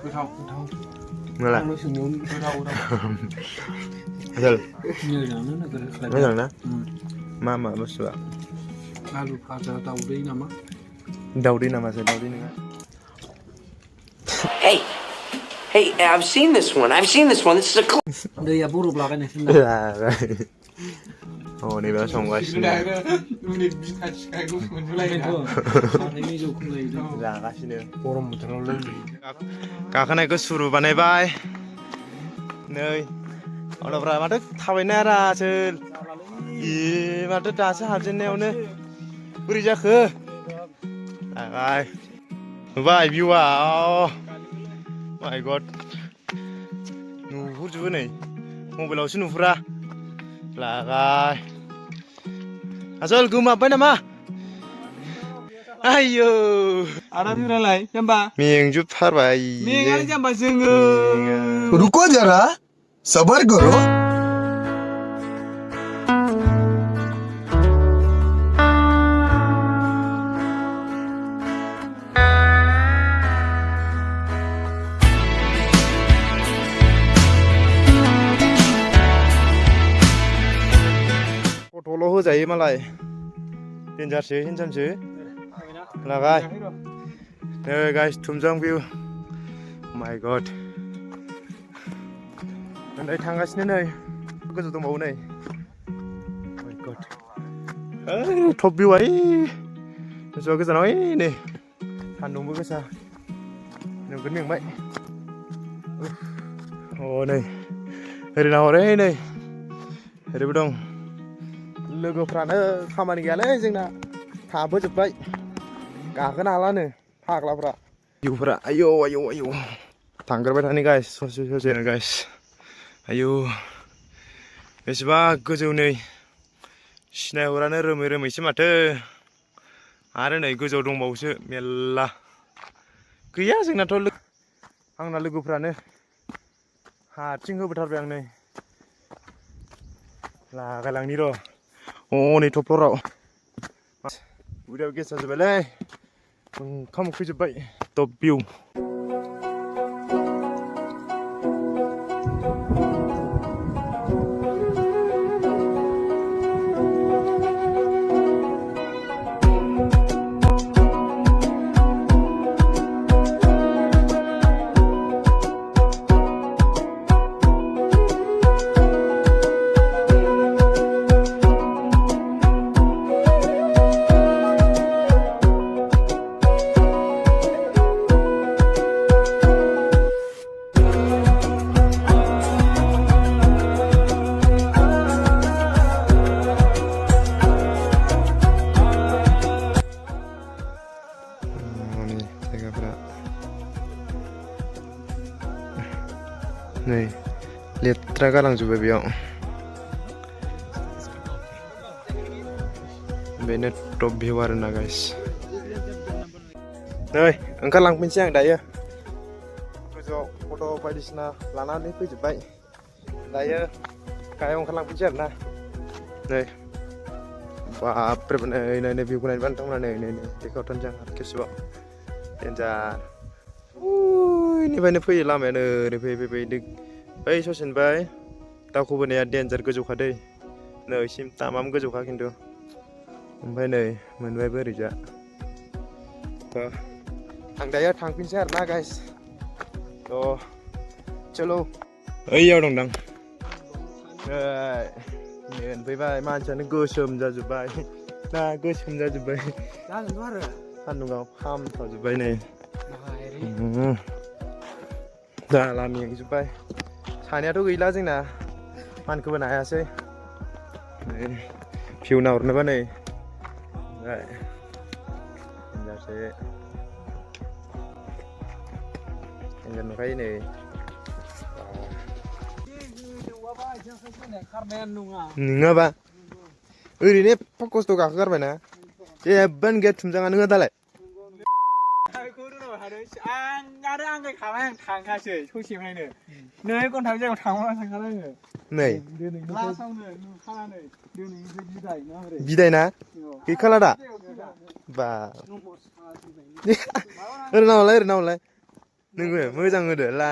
ثاو Ngala. nó sừng nhún ثاو Asal. như là nó cái Mấy lần đó. Mama masuk. lalu pada tahu deh nama Daudi nama saya Daudi ni. Hey, I've seen this one. This is a clue. dia ya buruk lah kan ya Oh, ni dah song guys. ini bisa kayak gue mulai itu ini juga mulai itu Dah kasih ni. orang terlalu गाखोनायखौ सुरु बानायबाय नै अनफ्रा माथो थाबायनो रासो माथो दासो हाबजेननायावनो बोरै जाखो लागाय नुबाय भिउआ माय गड नुहुरजोबो नै मबाइलावसो नुहुरा लागाय आसोल गोमाबाय नामा आयो ada tiralai jamba मेंजोबथारबाय mengal jamba जोङो रुको जरा सबर करो गथ'ल' होजायो मालाय डेन्जारसो हिनजानसो लागाय नै गाइस थुमजां भिउ माय गड नै थांगासिनो नै गोजौ दंबावो नै माय गड टप भिउ आइ गोजौआ गोजानाव नै सान्दुंबो गोसा नोगोद मेंबाय नै ओरै नाहरै नै ओरैबो दं लोगोफ्रानो खामानि गैयालै जोंना थाबोजोब्बाय गाखोनो हालानो फाग्लाफ्रा भिउफ्रा आयौ आयौ आयौ थांग्रोबाय थानि गाइस ससे गाइस आयौ बेसेबा गोजौ नै सिनायहरानो रोमै रोमैसो माथो आरो नै गोजौ दंबावोसो मेल्ला गैया जोंनाथ' आंना लोगोफ्रानो हारसिं होबोथारबाय आं नै लागायलांनि र' हनै टप फ्ल'राव उदैयाव गेस जाजोब्बायलै ओंखाम उखैजोब्बाय टप भिउ नै लेथ्रा गालांजोब्बाय बेयाव बेनो टप भिउ आरोना गाइस नै ओंखारलांफिनसै आं दायो गोजौआव फट' बायदिसिना लानानै फैजोब्बाय दायो गाहायाव ओंखारलांफिनसै आरोना नै बाप रे नै भिउखौ नायबानो दंना नै देखायहरथारनोसै आं खेबसेबाव डेन्जार निफ्रायनो फैयो लामायानो ओरै फैयै बै ससेनिफ्राय दावखोबोनाया डेन्जार गोजौखा दै नैसिम तामाम गोजौखा खिन्थु ओमफ्राय नै मोनबायबो ओरैजा आं दायो थांफिनसै आरोना गाइस चलो ओइयाव दंदां मोनफैबाय मानसियानो गोसोम जाजोब्बाय ना गोसोम जाजोब्बाय जागोनथ' आरो सान्दुंआव खामथावजोब्बाय नै जाला मेंजोब्बाय सानैयाथ' गैला जोंना मानखोबोनो हायासै भिउ नाहरनोबा नै जारसो एन्जर नुखायो नै नङाबा ओरैनो खस्थ' गाखोगारबायना जेबोआनो गैया थुमजाङानो नोङो दालाय आरो आंगाय खाबाय आं थांखासै ससेनिफ्रायनो 2 घन्टा जायगायाव थांबाय थांखानाङो नै लास्टावनो नुखानानै दिनैनिफ्राय बिदाय बिदाय ना गैखाला दा बा ओरै नावलाय नोङो मोजां होदो ला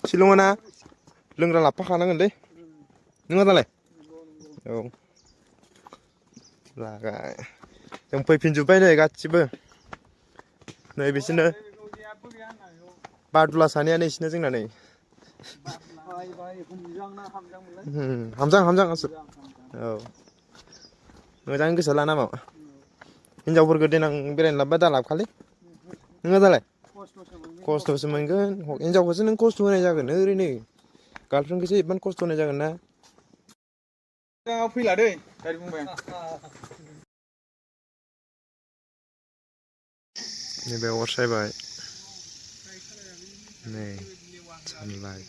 शिलंआ ना लोंग्रा लाबोफाखानांगोन दै नोङो दालाय औ लागाय जों फैफिनजोब्बाय नै गासिबो नै बिसोरनो बादुला सानैयानो इसोरनो जोंना नै हामजां आसोल औ मोजां गोसो लाना माव हिनजावफोरखौ देनां बेरायनो लाबोबा दा लाबोखालै नोङो दालाय खस्थ'सो मोनगोन हिनजावखौसो नों खस्थ' होनाय जागोन ओरैनो गार्लफ्रेन्डखौसो इमान खस्थ' होनाय जागोन ना फैला दै गारि बुंबाय आं नैबे अर सायबाय नै सानलाय